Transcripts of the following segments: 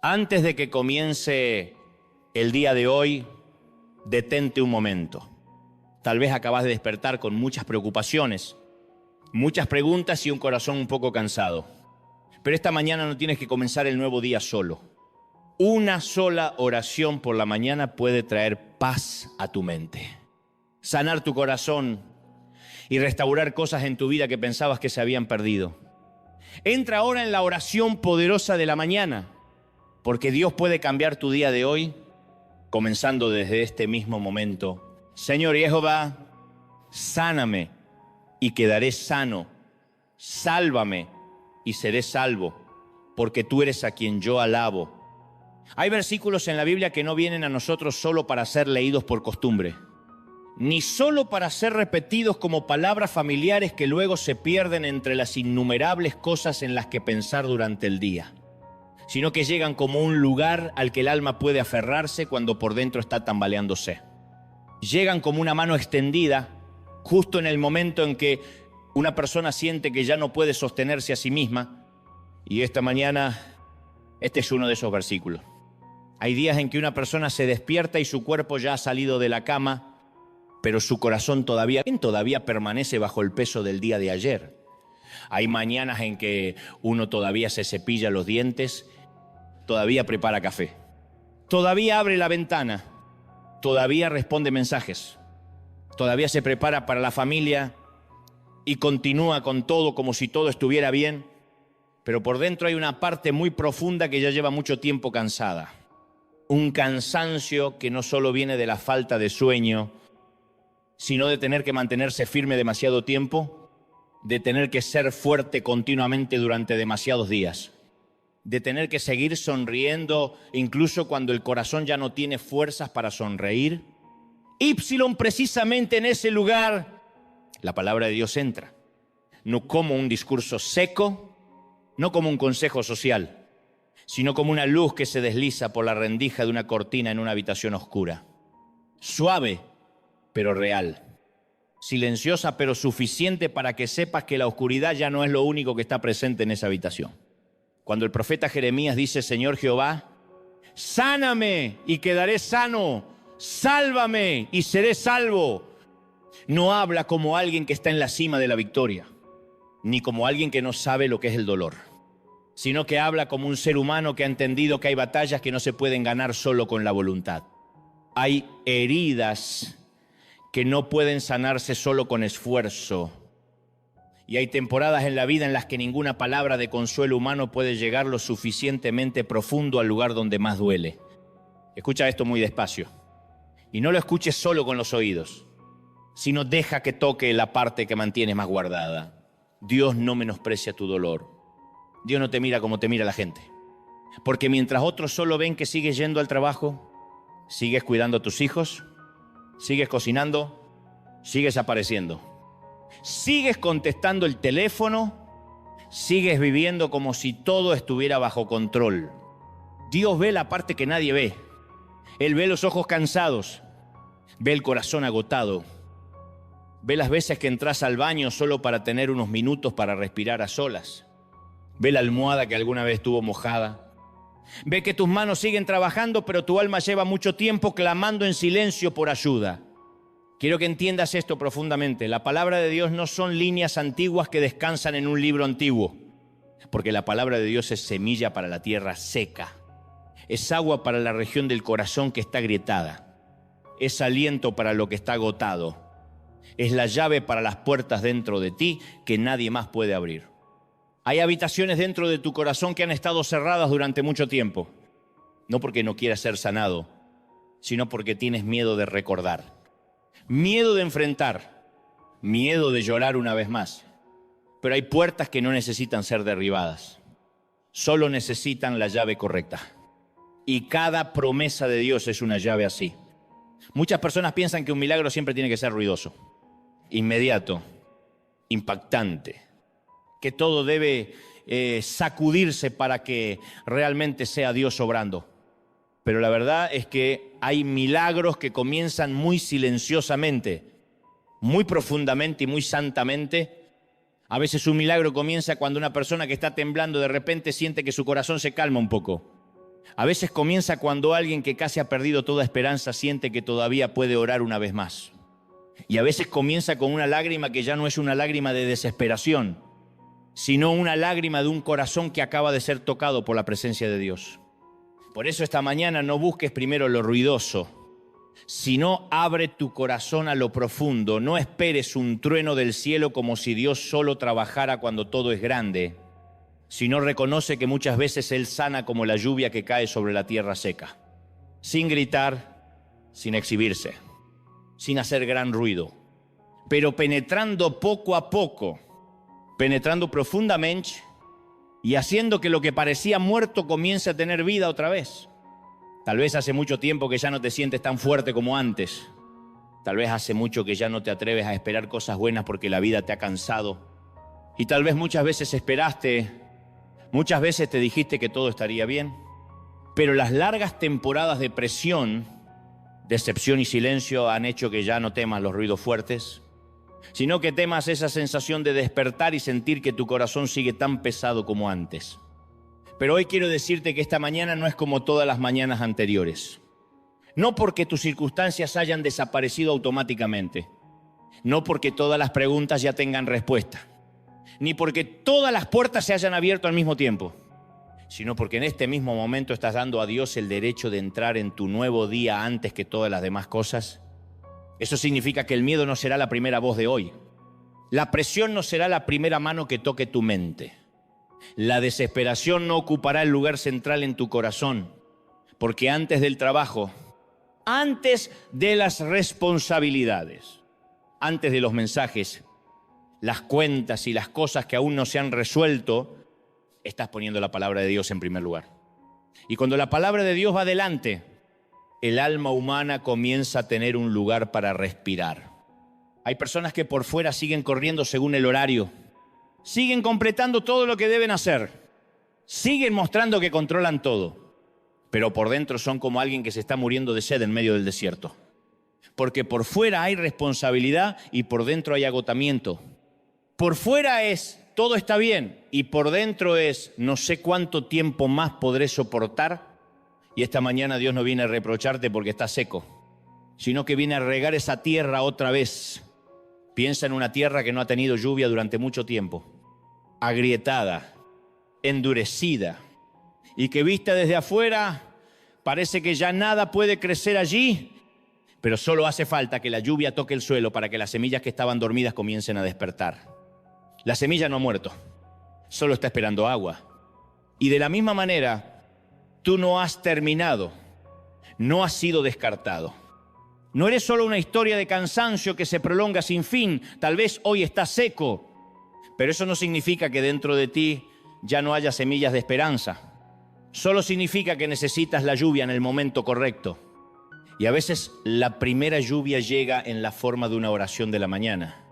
Antes de que comience el día de hoy, detente un momento. Tal vez acabas de despertar con muchas preocupaciones, muchas preguntas y un corazón un poco cansado. Pero esta mañana no tienes que comenzar el nuevo día solo. Una sola oración por la mañana puede traer paz a tu mente, sanar tu corazón y restaurar cosas en tu vida que pensabas que se habían perdido. Entra ahora en la oración poderosa de la mañana, porque Dios puede cambiar tu día de hoy, comenzando desde este mismo momento. Señor Jehová, sáname y quedaré sano. Sálvame y seré salvo, porque tú eres a quien yo alabo. Hay versículos en la Biblia que no vienen a nosotros solo para ser leídos por costumbre, ni solo para ser repetidos como palabras familiares que luego se pierden entre las innumerables cosas en las que pensar durante el día, sino que llegan como un lugar al que el alma puede aferrarse cuando por dentro está tambaleándose. Llegan como una mano extendida justo en el momento en que una persona siente que ya no puede sostenerse a sí misma. Y esta mañana, este es uno de esos versículos. Hay días en que una persona se despierta y su cuerpo ya ha salido de la cama, pero su corazón todavía permanece bajo el peso del día de ayer. Hay mañanas en que uno todavía se cepilla los dientes, todavía prepara café, todavía abre la ventana, todavía responde mensajes, todavía se prepara para la familia y continúa con todo como si todo estuviera bien, pero por dentro hay una parte muy profunda que ya lleva mucho tiempo cansada. Un cansancio que no solo viene de la falta de sueño, sino de tener que mantenerse firme demasiado tiempo, de tener que ser fuerte continuamente durante demasiados días, de tener que seguir sonriendo incluso cuando el corazón ya no tiene fuerzas para sonreír. Precisamente en ese lugar, la palabra de Dios entra, no como un discurso seco, no como un consejo social, sino como una luz que se desliza por la rendija de una cortina en una habitación oscura. Suave, pero real. Silenciosa, pero suficiente para que sepas que la oscuridad ya no es lo único que está presente en esa habitación. Cuando el profeta Jeremías dice, Señor Jehová, sáname y quedaré sano, sálvame y seré salvo, no habla como alguien que está en la cima de la victoria, ni como alguien que no sabe lo que es el dolor, sino que habla como un ser humano que ha entendido que hay batallas que no se pueden ganar solo con la voluntad. Hay heridas que no pueden sanarse solo con esfuerzo. Y hay temporadas en la vida en las que ninguna palabra de consuelo humano puede llegar lo suficientemente profundo al lugar donde más duele. Escucha esto muy despacio. Y no lo escuches solo con los oídos, sino deja que toque la parte que mantienes más guardada. Dios no menosprecia tu dolor. Dios no te mira como te mira la gente. Porque mientras otros solo ven que sigues yendo al trabajo, sigues cuidando a tus hijos, sigues cocinando, sigues apareciendo, sigues contestando el teléfono, sigues viviendo como si todo estuviera bajo control. Dios ve la parte que nadie ve. Él ve los ojos cansados, ve el corazón agotado, ve las veces que entras al baño solo para tener unos minutos para respirar a solas. Ve la almohada que alguna vez estuvo mojada. Ve que tus manos siguen trabajando, pero tu alma lleva mucho tiempo clamando en silencio por ayuda. Quiero que entiendas esto profundamente. La palabra de Dios no son líneas antiguas que descansan en un libro antiguo, porque la palabra de Dios es semilla para la tierra seca. Es agua para la región del corazón que está agrietada. Es aliento para lo que está agotado. Es la llave para las puertas dentro de ti que nadie más puede abrir. Hay habitaciones dentro de tu corazón que han estado cerradas durante mucho tiempo. No porque no quieras ser sanado, sino porque tienes miedo de recordar. Miedo de enfrentar. Miedo de llorar una vez más. Pero hay puertas que no necesitan ser derribadas. Solo necesitan la llave correcta. Y cada promesa de Dios es una llave así. Muchas personas piensan que un milagro siempre tiene que ser ruidoso, inmediato, impactante, que todo debe sacudirse para que realmente sea Dios obrando. Pero la verdad es que hay milagros que comienzan muy silenciosamente, muy profundamente y muy santamente. A veces un milagro comienza cuando una persona que está temblando de repente siente que su corazón se calma un poco. A veces comienza cuando alguien que casi ha perdido toda esperanza siente que todavía puede orar una vez más. Y a veces comienza con una lágrima que ya no es una lágrima de desesperación, sino una lágrima de un corazón que acaba de ser tocado por la presencia de Dios. Por eso esta mañana no busques primero lo ruidoso, sino abre tu corazón a lo profundo. No esperes un trueno del cielo como si Dios solo trabajara cuando todo es grande, sino reconoce que muchas veces Él sana como la lluvia que cae sobre la tierra seca, sin gritar, sin exhibirse, sin hacer gran ruido, pero penetrando poco a poco, penetrando profundamente y haciendo que lo que parecía muerto comience a tener vida otra vez. Tal vez hace mucho tiempo que ya no te sientes tan fuerte como antes. Tal vez hace mucho que ya no te atreves a esperar cosas buenas porque la vida te ha cansado. Y tal vez muchas veces esperaste, muchas veces te dijiste que todo estaría bien. Pero las largas temporadas de presión, decepción y silencio han hecho que ya no temas los ruidos fuertes, sino que temas esa sensación de despertar y sentir que tu corazón sigue tan pesado como antes. Pero hoy quiero decirte que esta mañana no es como todas las mañanas anteriores. No porque tus circunstancias hayan desaparecido automáticamente, no porque todas las preguntas ya tengan respuesta, ni porque todas las puertas se hayan abierto al mismo tiempo, sino porque en este mismo momento estás dando a Dios el derecho de entrar en tu nuevo día antes que todas las demás cosas. Eso significa que el miedo no será la primera voz de hoy. La presión no será la primera mano que toque tu mente. La desesperación no ocupará el lugar central en tu corazón, porque antes del trabajo, antes de las responsabilidades, antes de los mensajes, las cuentas y las cosas que aún no se han resuelto, estás poniendo la palabra de Dios en primer lugar. Y cuando la palabra de Dios va adelante, el alma humana comienza a tener un lugar para respirar. Hay personas que por fuera siguen corriendo según el horario, siguen completando todo lo que deben hacer, siguen mostrando que controlan todo, pero por dentro son como alguien que se está muriendo de sed en medio del desierto. Porque por fuera hay responsabilidad y por dentro hay agotamiento. Por fuera es todo está bien y por dentro es no sé cuánto tiempo más podré soportar. Y esta mañana Dios no viene a reprocharte porque está seco, sino que viene a regar esa tierra otra vez. Piensa en una tierra que no ha tenido lluvia durante mucho tiempo, agrietada, endurecida, y que vista desde afuera parece que ya nada puede crecer allí, pero solo hace falta que la lluvia toque el suelo para que las semillas que estaban dormidas comiencen a despertar. La semilla no ha muerto, solo está esperando agua. Y de la misma manera, tú no has terminado, no has sido descartado. No eres solo una historia de cansancio que se prolonga sin fin. Tal vez hoy estás seco, pero eso no significa que dentro de ti ya no haya semillas de esperanza. Solo significa que necesitas la lluvia en el momento correcto. Y a veces la primera lluvia llega en la forma de una oración de la mañana.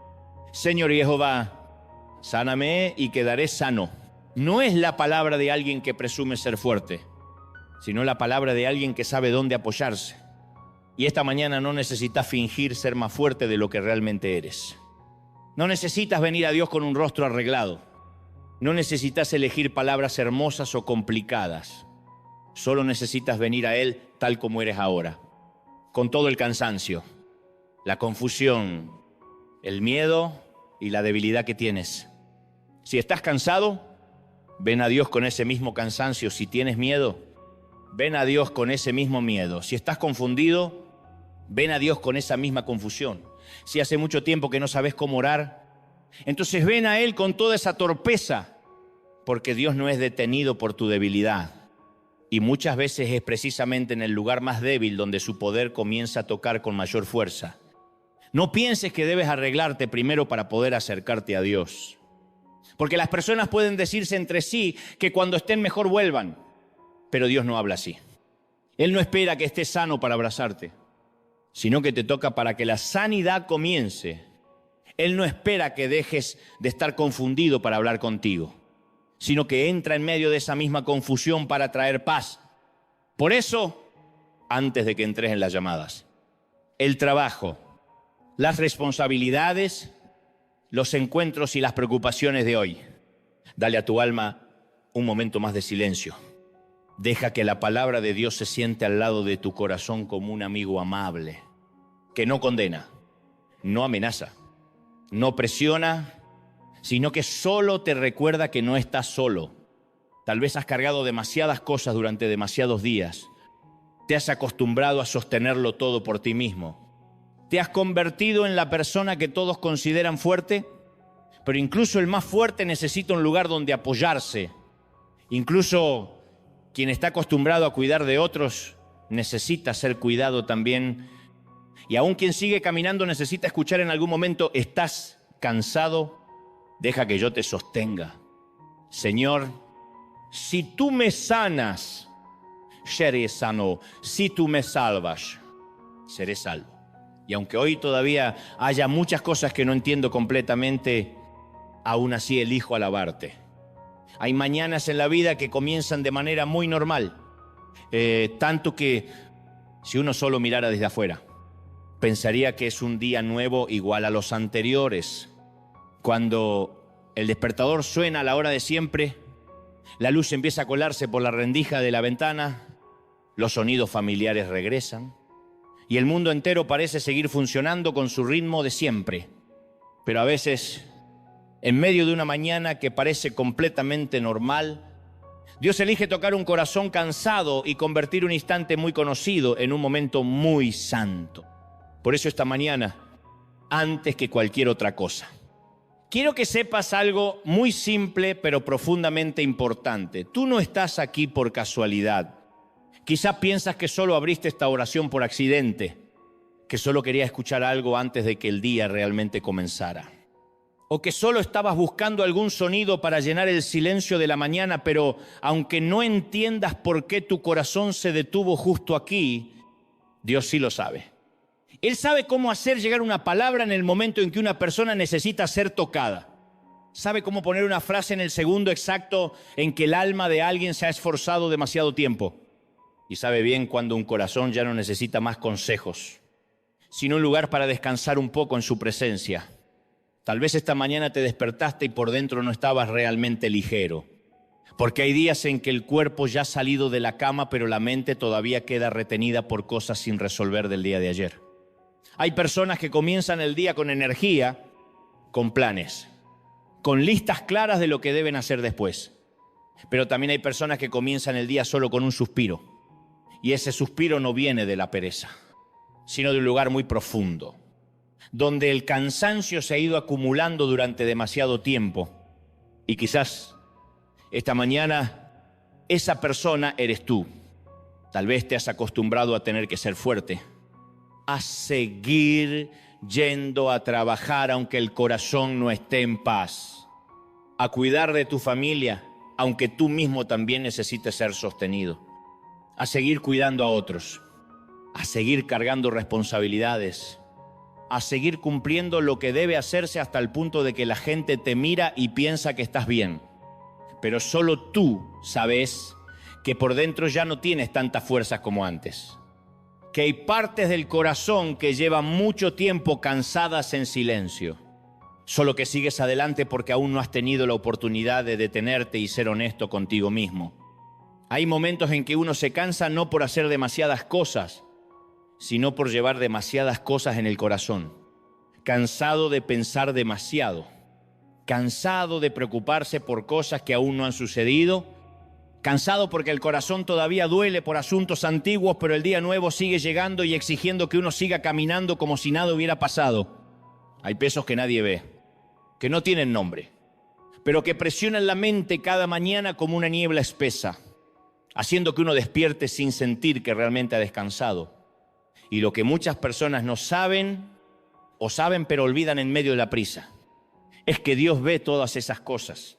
Señor Jehová, sáname y quedaré sano. No es la palabra de alguien que presume ser fuerte, sino la palabra de alguien que sabe dónde apoyarse. Y esta mañana no necesitas fingir ser más fuerte de lo que realmente eres. No necesitas venir a Dios con un rostro arreglado. No necesitas elegir palabras hermosas o complicadas. Solo necesitas venir a Él tal como eres ahora, con todo el cansancio, la confusión, el miedo y la debilidad que tienes. Si estás cansado, ven a Dios con ese mismo cansancio. Si tienes miedo, ven a Dios con ese mismo miedo. Si estás confundido, ven a Dios con esa misma confusión. Si hace mucho tiempo que no sabes cómo orar, entonces ven a Él con toda esa torpeza, porque Dios no es detenido por tu debilidad. Y muchas veces es precisamente en el lugar más débil donde su poder comienza a tocar con mayor fuerza. No pienses que debes arreglarte primero para poder acercarte a Dios. Porque las personas pueden decirse entre sí que cuando estén mejor vuelvan, pero Dios no habla así. Él no espera que estés sano para abrazarte, sino que te toca para que la sanidad comience. Él no espera que dejes de estar confundido para hablar contigo, sino que entra en medio de esa misma confusión para traer paz. Por eso, antes de que entres en las llamadas, el trabajo, las responsabilidades, los encuentros y las preocupaciones de hoy, dale a tu alma un momento más de silencio. Deja que la palabra de Dios se siente al lado de tu corazón como un amigo amable, que no condena, no amenaza, no presiona, sino que solo te recuerda que no estás solo. Tal vez has cargado demasiadas cosas durante demasiados días. Te has acostumbrado a sostenerlo todo por ti mismo. Te has convertido en la persona que todos consideran fuerte, pero incluso el más fuerte necesita un lugar donde apoyarse. Incluso quien está acostumbrado a cuidar de otros necesita ser cuidado también. Y aún quien sigue caminando necesita escuchar en algún momento: ¿estás cansado? Deja que yo te sostenga. Señor, si tú me sanas, seré sano. Si tú me salvas, seré salvo. Y aunque hoy todavía haya muchas cosas que no entiendo completamente, aún así elijo alabarte. Hay mañanas en la vida que comienzan de manera muy normal, tanto que si uno solo mirara desde afuera, pensaría que es un día nuevo igual a los anteriores. Cuando el despertador suena a la hora de siempre, la luz empieza a colarse por la rendija de la ventana, los sonidos familiares regresan y el mundo entero parece seguir funcionando con su ritmo de siempre. Pero a veces, en medio de una mañana que parece completamente normal, Dios elige tocar un corazón cansado y convertir un instante muy conocido en un momento muy santo. Por eso esta mañana, antes que cualquier otra cosa, quiero que sepas algo muy simple pero profundamente importante. Tú no estás aquí por casualidad. Quizá piensas que solo abriste esta oración por accidente, que solo querías escuchar algo antes de que el día realmente comenzara. O que solo estabas buscando algún sonido para llenar el silencio de la mañana, pero aunque no entiendas por qué tu corazón se detuvo justo aquí, Dios sí lo sabe. Él sabe cómo hacer llegar una palabra en el momento en que una persona necesita ser tocada. Sabe cómo poner una frase en el segundo exacto en que el alma de alguien se ha esforzado demasiado tiempo. Y sabe bien cuando un corazón ya no necesita más consejos, sino un lugar para descansar un poco en su presencia. Tal vez esta mañana te despertaste y por dentro no estabas realmente ligero, porque hay días en que el cuerpo ya ha salido de la cama, pero la mente todavía queda retenida por cosas sin resolver del día de ayer. Hay personas que comienzan el día con energía, con planes, con listas claras de lo que deben hacer después. Pero también hay personas que comienzan el día solo con un suspiro, y ese suspiro no viene de la pereza, sino de un lugar muy profundo, donde el cansancio se ha ido acumulando durante demasiado tiempo. Y quizás esta mañana esa persona eres tú. Tal vez te has acostumbrado a tener que ser fuerte, a seguir yendo a trabajar aunque el corazón no esté en paz, a cuidar de tu familia aunque tú mismo también necesites ser sostenido, a seguir cuidando a otros, a seguir cargando responsabilidades, a seguir cumpliendo lo que debe hacerse hasta el punto de que la gente te mira y piensa que estás bien. Pero solo tú sabes que por dentro ya no tienes tantas fuerzas como antes, que hay partes del corazón que llevan mucho tiempo cansadas en silencio, solo que sigues adelante porque aún no has tenido la oportunidad de detenerte y ser honesto contigo mismo. Hay momentos en que uno se cansa no por hacer demasiadas cosas, sino por llevar demasiadas cosas en el corazón. Cansado de pensar demasiado, cansado de preocuparse por cosas que aún no han sucedido, cansado porque el corazón todavía duele por asuntos antiguos, pero el día nuevo sigue llegando y exigiendo que uno siga caminando como si nada hubiera pasado. Hay pesos que nadie ve, que no tienen nombre, pero que presionan la mente cada mañana como una niebla espesa, haciendo que uno despierte sin sentir que realmente ha descansado. Y lo que muchas personas no saben, o saben pero olvidan en medio de la prisa, es que Dios ve todas esas cosas.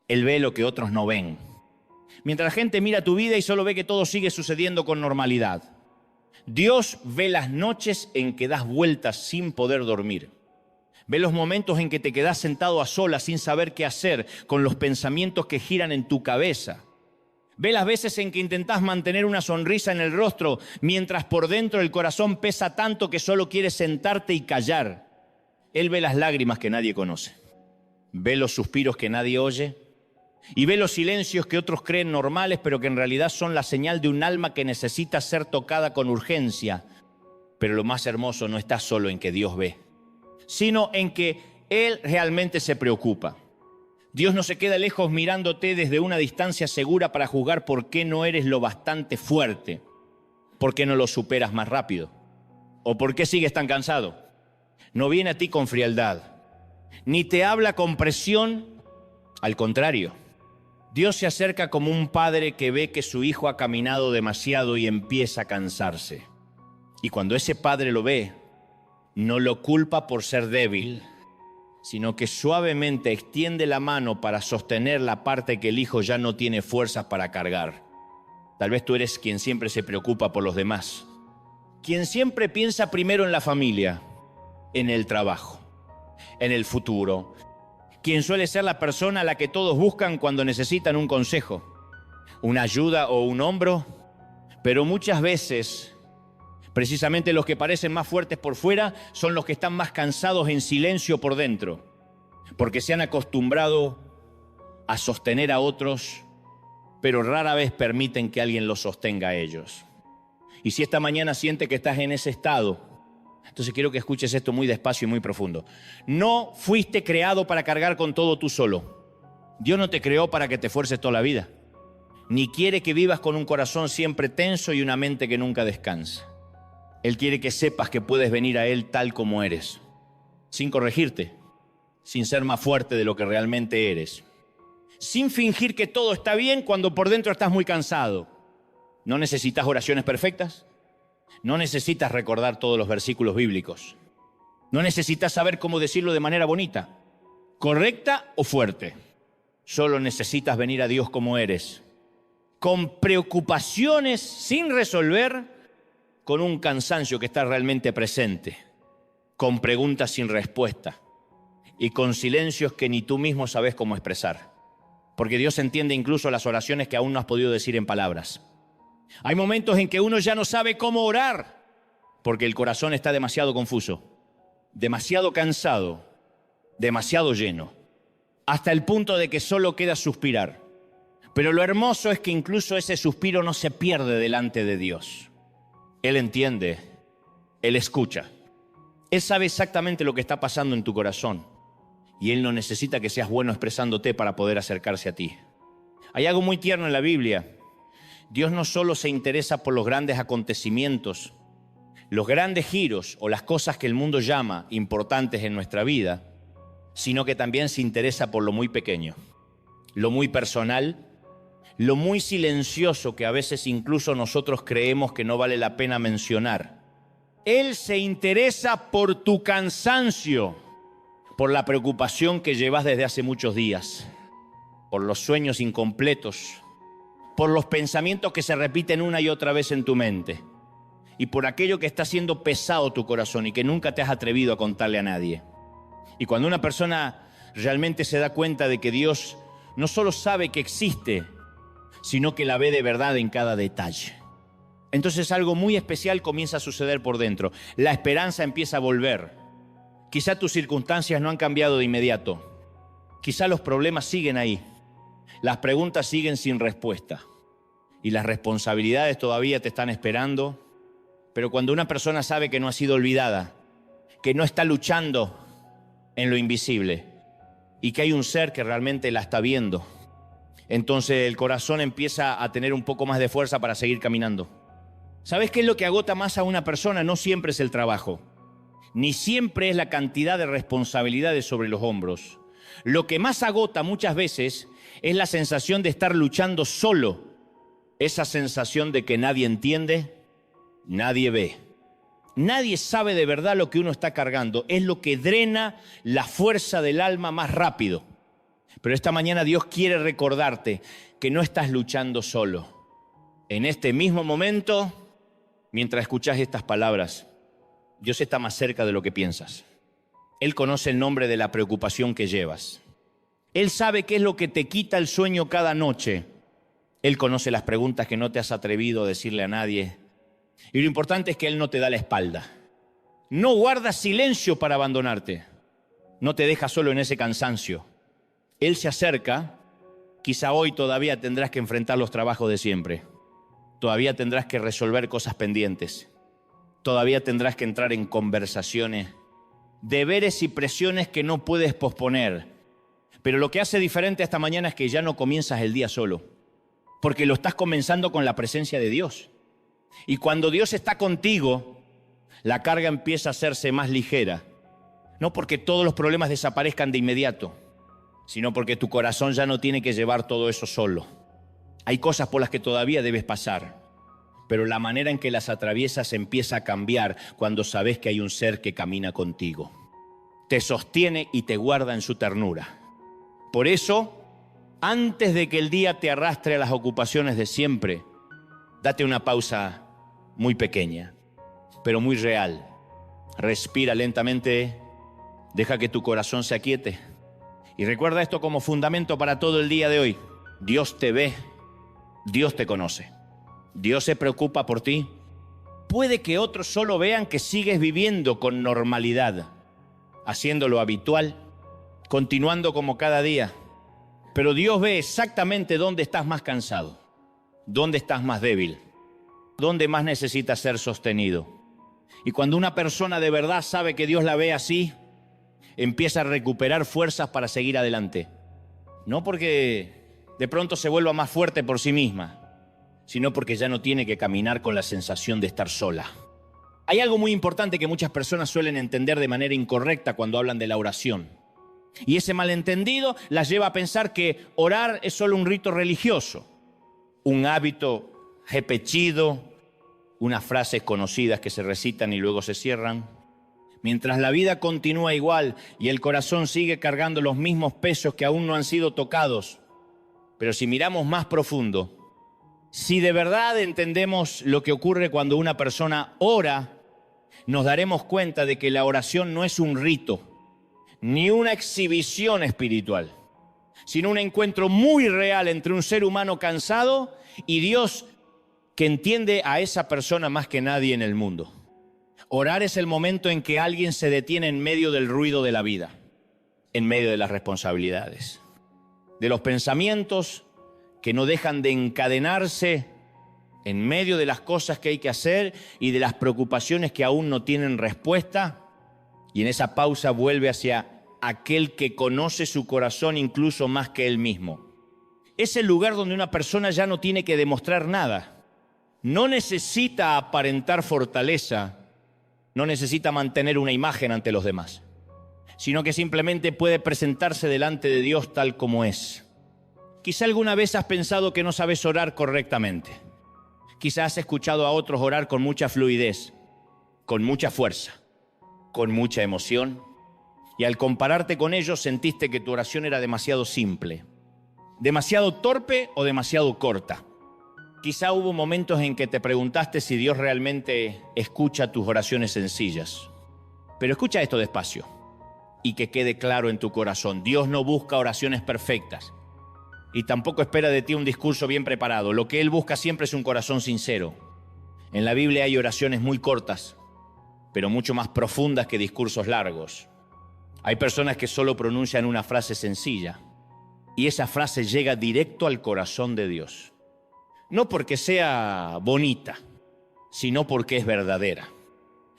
Él ve lo que otros no ven. Mientras la gente mira tu vida y solo ve que todo sigue sucediendo con normalidad, Dios ve las noches en que das vueltas sin poder dormir. Ve los momentos en que te quedas sentado a solas sin saber qué hacer con los pensamientos que giran en tu cabeza. Ve las veces en que intentás mantener una sonrisa en el rostro mientras por dentro el corazón pesa tanto que solo quieres sentarte y callar. Él ve las lágrimas que nadie conoce. Ve los suspiros que nadie oye. y ve los silencios que otros creen normales, pero que en realidad son la señal de un alma que necesita ser tocada con urgencia. Pero lo más hermoso no está solo en que Dios ve, sino en que Él realmente se preocupa. Dios no se queda lejos mirándote desde una distancia segura para juzgar por qué no eres lo bastante fuerte, por qué no lo superas más rápido, o por qué sigues tan cansado. No viene a ti con frialdad, ni te habla con presión. Al contrario, Dios se acerca como un padre que ve que su hijo ha caminado demasiado y empieza a cansarse. Y cuando ese padre lo ve, no lo culpa por ser débil, sino que suavemente extiende la mano para sostener la parte que el hijo ya no tiene fuerzas para cargar. Tal vez tú eres quien siempre se preocupa por los demás, quien siempre piensa primero en la familia, en el trabajo, en el futuro, quien suele ser la persona a la que todos buscan cuando necesitan un consejo, una ayuda o un hombro, pero muchas veces, precisamente los que parecen más fuertes por fuera son los que están más cansados en silencio por dentro, porque se han acostumbrado a sostener a otros, pero rara vez permiten que alguien los sostenga a ellos. Y si esta mañana sientes que estás en ese estado, entonces quiero que escuches esto muy despacio y muy profundo. No fuiste creado para cargar con todo tú solo. Dios no te creó para que te esfuerces toda la vida, ni quiere que vivas con un corazón siempre tenso y una mente que nunca descansa. Él quiere que sepas que puedes venir a Él tal como eres, sin corregirte, sin ser más fuerte de lo que realmente eres, sin fingir que todo está bien cuando por dentro estás muy cansado. No necesitas oraciones perfectas, no necesitas recordar todos los versículos bíblicos, no necesitas saber cómo decirlo de manera bonita, correcta o fuerte. Solo necesitas venir a Dios como eres, con preocupaciones sin resolver, con un cansancio que está realmente presente, con preguntas sin respuesta y con silencios que ni tú mismo sabes cómo expresar. Porque Dios entiende incluso las oraciones que aún no has podido decir en palabras. Hay momentos en que uno ya no sabe cómo orar, porque el corazón está demasiado confuso, demasiado cansado, demasiado lleno, hasta el punto de que solo queda suspirar. Pero lo hermoso es que incluso ese suspiro no se pierde delante de Dios. Él entiende, Él escucha. Él sabe exactamente lo que está pasando en tu corazón y Él no necesita que seas bueno expresándote para poder acercarse a ti. Hay algo muy tierno en la Biblia. Dios no solo se interesa por los grandes acontecimientos, los grandes giros o las cosas que el mundo llama importantes en nuestra vida, sino que también se interesa por lo muy pequeño, lo muy personal, lo muy silencioso que a veces incluso nosotros creemos que no vale la pena mencionar. Él se interesa por tu cansancio, por la preocupación que llevas desde hace muchos días, por los sueños incompletos, por los pensamientos que se repiten una y otra vez en tu mente y por aquello que está haciendo pesado tu corazón y que nunca te has atrevido a contarle a nadie. Y cuando una persona realmente se da cuenta de que Dios no solo sabe que existe, sino que la ve de verdad en cada detalle, entonces algo muy especial comienza a suceder por dentro. La esperanza empieza a volver. Quizá tus circunstancias no han cambiado de inmediato. Quizá los problemas siguen ahí. Las preguntas siguen sin respuesta y las responsabilidades todavía te están esperando. Pero cuando una persona sabe que no ha sido olvidada, que no está luchando en lo invisible y que hay un ser que realmente la está viendo, entonces el corazón empieza a tener un poco más de fuerza para seguir caminando. ¿Sabes qué es lo que agota más a una persona? No siempre es el trabajo, ni siempre es la cantidad de responsabilidades sobre los hombros. Lo que más agota muchas veces es la sensación de estar luchando solo, esa sensación de que nadie entiende, nadie ve. Nadie sabe de verdad lo que uno está cargando. Es lo que drena la fuerza del alma más rápido. Pero esta mañana Dios quiere recordarte que no estás luchando solo. En este mismo momento, mientras escuchas estas palabras, Dios está más cerca de lo que piensas. Él conoce el nombre de la preocupación que llevas. Él sabe qué es lo que te quita el sueño cada noche. Él conoce las preguntas que no te has atrevido a decirle a nadie. Y lo importante es que Él no te da la espalda. No guarda silencio para abandonarte. No te deja solo en ese cansancio. Él se acerca Quizá hoy todavía tendrás que enfrentar los trabajos de siempre. Todavía tendrás que resolver cosas pendientes. Todavía tendrás que entrar en conversaciones, deberes y presiones que no puedes posponer. Pero lo que hace diferente esta mañana es que ya no comienzas el día solo, porque lo estás comenzando con la presencia de Dios. Y cuando Dios está contigo, la carga empieza a hacerse más ligera. No porque todos los problemas desaparezcan de inmediato, sino porque tu corazón ya no tiene que llevar todo eso solo. Hay cosas por las que todavía debes pasar, pero la manera en que las atraviesas empieza a cambiar cuando sabes que hay un ser que camina contigo. Te sostiene y te guarda en su ternura. Por eso, antes de que el día te arrastre a las ocupaciones de siempre, date una pausa muy pequeña, pero muy real. Respira lentamente, deja que tu corazón se aquiete. Y recuerda esto como fundamento para todo el día de hoy. Dios te ve, Dios te conoce. Dios se preocupa por ti. Puede que otros solo vean que sigues viviendo con normalidad, haciendo lo habitual, continuando como cada día. Pero Dios ve exactamente dónde estás más cansado, dónde estás más débil, dónde más necesitas ser sostenido. Y cuando una persona de verdad sabe que Dios la ve así, empieza a recuperar fuerzas para seguir adelante. No porque de pronto se vuelva más fuerte por sí misma, sino porque ya no tiene que caminar con la sensación de estar sola. Hay algo muy importante que muchas personas suelen entender de manera incorrecta cuando hablan de la oración. Y ese malentendido las lleva a pensar que orar es solo un rito religioso, un hábito repetido, unas frases conocidas que se recitan y luego se cierran. Mientras la vida continúa igual y el corazón sigue cargando los mismos pesos que aún no han sido tocados. Pero si miramos más profundo, si de verdad entendemos lo que ocurre cuando una persona ora, nos daremos cuenta de que la oración no es un rito, ni una exhibición espiritual, sino un encuentro muy real entre un ser humano cansado y Dios que entiende a esa persona más que nadie en el mundo. Orar es el momento en que alguien se detiene en medio del ruido de la vida, en medio de las responsabilidades, de los pensamientos que no dejan de encadenarse en medio de las cosas que hay que hacer y de las preocupaciones que aún no tienen respuesta. Y en esa pausa vuelve hacia aquel que conoce su corazón incluso más que él mismo. Es el lugar donde una persona ya no tiene que demostrar nada. No necesita aparentar fortaleza, no necesita mantener una imagen ante los demás, sino que simplemente puede presentarse delante de Dios tal como es. Quizá alguna vez has pensado que no sabes orar correctamente. Quizá has escuchado a otros orar con mucha fluidez, con mucha fuerza, con mucha emoción, y al compararte con ellos sentiste que tu oración era demasiado simple, demasiado torpe o demasiado corta. Quizá hubo momentos en que te preguntaste si Dios realmente escucha tus oraciones sencillas. Pero escucha esto despacio y que quede claro en tu corazón. Dios no busca oraciones perfectas y tampoco espera de ti un discurso bien preparado. Lo que Él busca siempre es un corazón sincero. En la Biblia hay oraciones muy cortas, pero mucho más profundas que discursos largos. Hay personas que solo pronuncian una frase sencilla y esa frase llega directo al corazón de Dios. No porque sea bonita, sino porque es verdadera.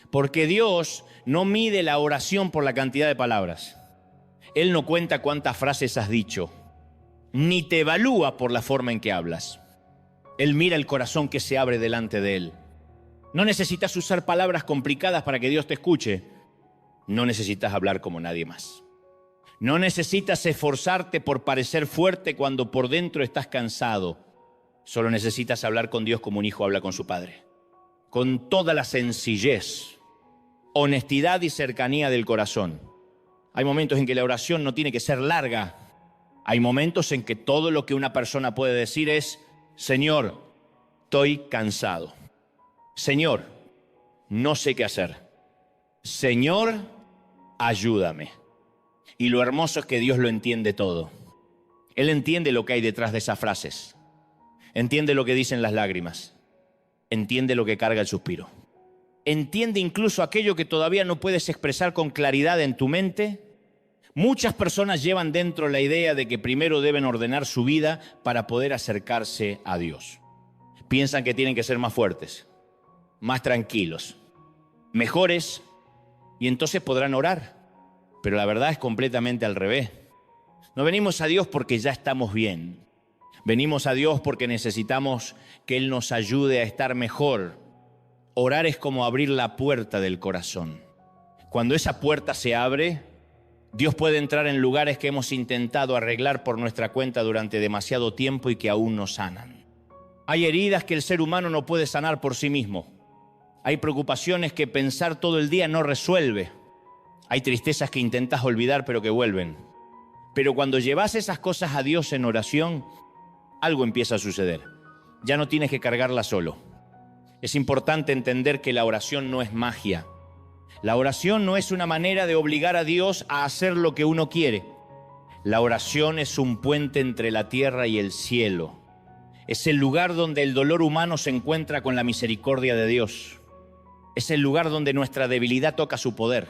Porque Dios no mide la oración por la cantidad de palabras. Él no cuenta cuántas frases has dicho, ni te evalúa por la forma en que hablas. Él mira el corazón que se abre delante de Él. No necesitas usar palabras complicadas para que Dios te escuche. No necesitas hablar como nadie más. No necesitas esforzarte por parecer fuerte cuando por dentro estás cansado. Solo necesitas hablar con Dios como un hijo habla con su padre. Con toda la sencillez, honestidad y cercanía del corazón. Hay momentos en que la oración no tiene que ser larga. Hay momentos en que todo lo que una persona puede decir es: Señor, estoy cansado. Señor, no sé qué hacer. Señor, ayúdame. Y lo hermoso es que Dios lo entiende todo. Él entiende lo que hay detrás de esas frases. Entiende lo que dicen las lágrimas. Entiende lo que carga el suspiro. Entiende incluso aquello que todavía no puedes expresar con claridad en tu mente. Muchas personas llevan dentro la idea de que primero deben ordenar su vida para poder acercarse a Dios. Piensan que tienen que ser más fuertes, más tranquilos, mejores, y entonces podrán orar. Pero la verdad es completamente al revés. No venimos a Dios porque ya estamos bien. Venimos a Dios porque necesitamos que Él nos ayude a estar mejor. Orar es como abrir la puerta del corazón. Cuando esa puerta se abre, Dios puede entrar en lugares que hemos intentado arreglar por nuestra cuenta durante demasiado tiempo y que aún no sanan. Hay heridas que el ser humano no puede sanar por sí mismo. Hay preocupaciones que pensar todo el día no resuelve. Hay tristezas que intentas olvidar pero que vuelven. Pero cuando llevas esas cosas a Dios en oración, algo empieza a suceder. Ya no tienes que cargarlas solo. Es importante entender que la oración no es magia. La oración no es una manera de obligar a Dios a hacer lo que uno quiere. La oración es un puente entre la tierra y el cielo. Es el lugar donde el dolor humano se encuentra con la misericordia de Dios. Es el lugar donde nuestra debilidad toca su poder.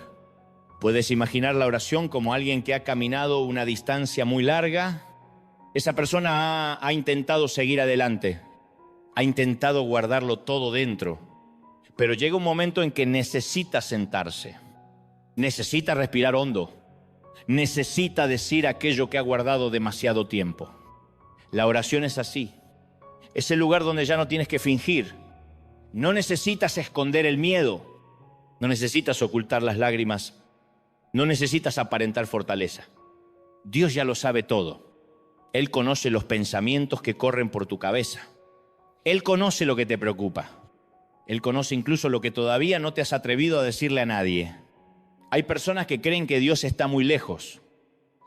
Puedes imaginar la oración como alguien que ha caminado una distancia muy larga. Esa persona ha intentado seguir adelante, ha intentado guardarlo todo dentro, pero llega un momento en que necesita sentarse, necesita respirar hondo, necesita decir aquello que ha guardado demasiado tiempo. La oración es así, es el lugar donde ya no tienes que fingir, no necesitas esconder el miedo, no necesitas ocultar las lágrimas, no necesitas aparentar fortaleza. Dios ya lo sabe todo. Él conoce los pensamientos que corren por tu cabeza. Él conoce lo que te preocupa. Él conoce incluso lo que todavía no te has atrevido a decirle a nadie. Hay personas que creen que Dios está muy lejos,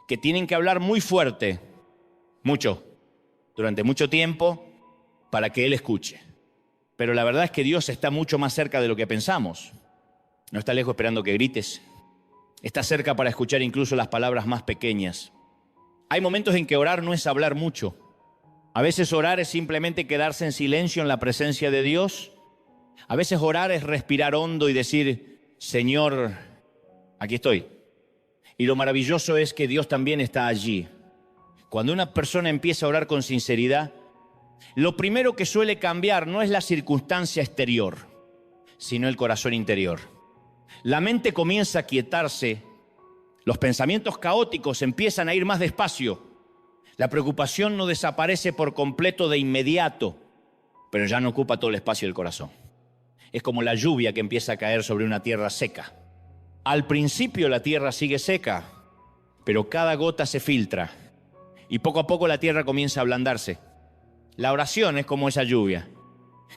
que tienen que hablar muy fuerte, mucho, durante mucho tiempo, para que Él escuche. Pero la verdad es que Dios está mucho más cerca de lo que pensamos. No está lejos esperando que grites. Está cerca para escuchar incluso las palabras más pequeñas. Hay momentos en que orar no es hablar mucho. A veces orar es simplemente quedarse en silencio en la presencia de Dios. A veces orar es respirar hondo y decir, Señor, aquí estoy. Y lo maravilloso es que Dios también está allí. Cuando una persona empieza a orar con sinceridad, lo primero que suele cambiar no es la circunstancia exterior, sino el corazón interior. La mente comienza a quietarse. Los pensamientos caóticos empiezan a ir más despacio. La preocupación no desaparece por completo de inmediato, pero ya no ocupa todo el espacio del corazón. Es como la lluvia que empieza a caer sobre una tierra seca. Al principio la tierra sigue seca, pero cada gota se filtra y poco a poco la tierra comienza a ablandarse. La oración es como esa lluvia.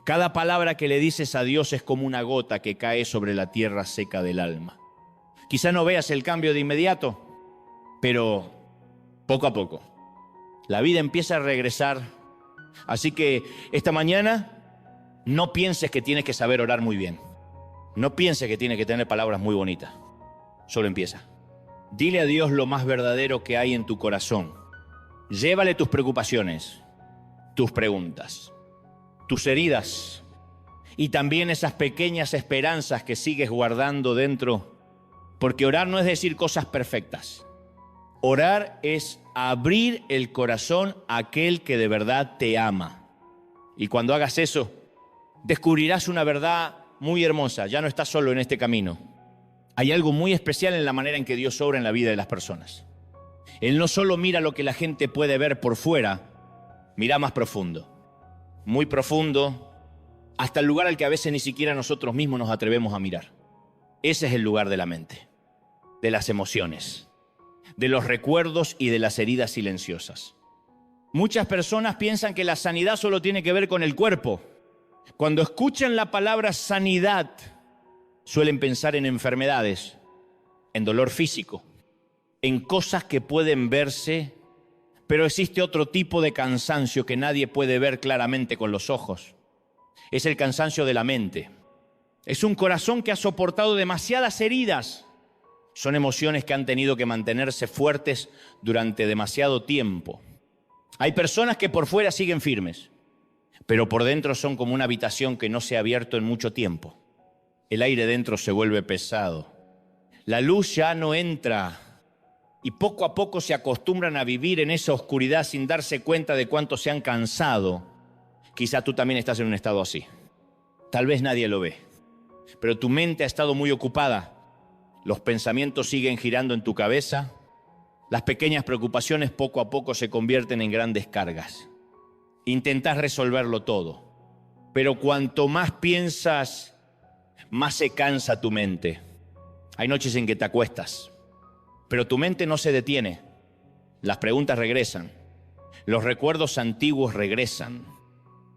Cada palabra que le dices a Dios es como una gota que cae sobre la tierra seca del alma. Quizá no veas el cambio de inmediato, pero poco a poco la vida empieza a regresar. Así que esta mañana no pienses que tienes que saber orar muy bien. No pienses que tienes que tener palabras muy bonitas. Solo empieza. Dile a Dios lo más verdadero que hay en tu corazón. Llévale tus preocupaciones, tus preguntas, tus heridas y también esas pequeñas esperanzas que sigues guardando dentro. Porque orar no es decir cosas perfectas. Orar es abrir el corazón a aquel que de verdad te ama. Y cuando hagas eso, descubrirás una verdad muy hermosa. Ya no estás solo en este camino. Hay algo muy especial en la manera en que Dios obra en la vida de las personas. Él no solo mira lo que la gente puede ver por fuera, mira más profundo. Muy profundo, hasta el lugar al que a veces ni siquiera nosotros mismos nos atrevemos a mirar. Ese es el lugar de la mente, de las emociones, de los recuerdos y de las heridas silenciosas. Muchas personas piensan que la sanidad solo tiene que ver con el cuerpo. Cuando escuchan la palabra sanidad, suelen pensar en enfermedades, en dolor físico, en cosas que pueden verse, pero existe otro tipo de cansancio que nadie puede ver claramente con los ojos. Es el cansancio de la mente. Es un corazón que ha soportado demasiadas heridas. Son emociones que han tenido que mantenerse fuertes durante demasiado tiempo. Hay personas que por fuera siguen firmes, pero por dentro son como una habitación que no se ha abierto en mucho tiempo. El aire dentro se vuelve pesado. La luz ya no entra. y poco a poco se acostumbran a vivir en esa oscuridad sin darse cuenta de cuánto se han cansado, quizá tú también estás en un estado así. Tal vez nadie lo ve, pero tu mente ha estado muy ocupada. Los pensamientos siguen girando en tu cabeza. Las pequeñas preocupaciones poco a poco se convierten en grandes cargas. Intentas resolverlo todo, pero cuanto más piensas, más se cansa tu mente. Hay noches en que te acuestas, pero tu mente no se detiene. Las preguntas regresan, los recuerdos antiguos regresan.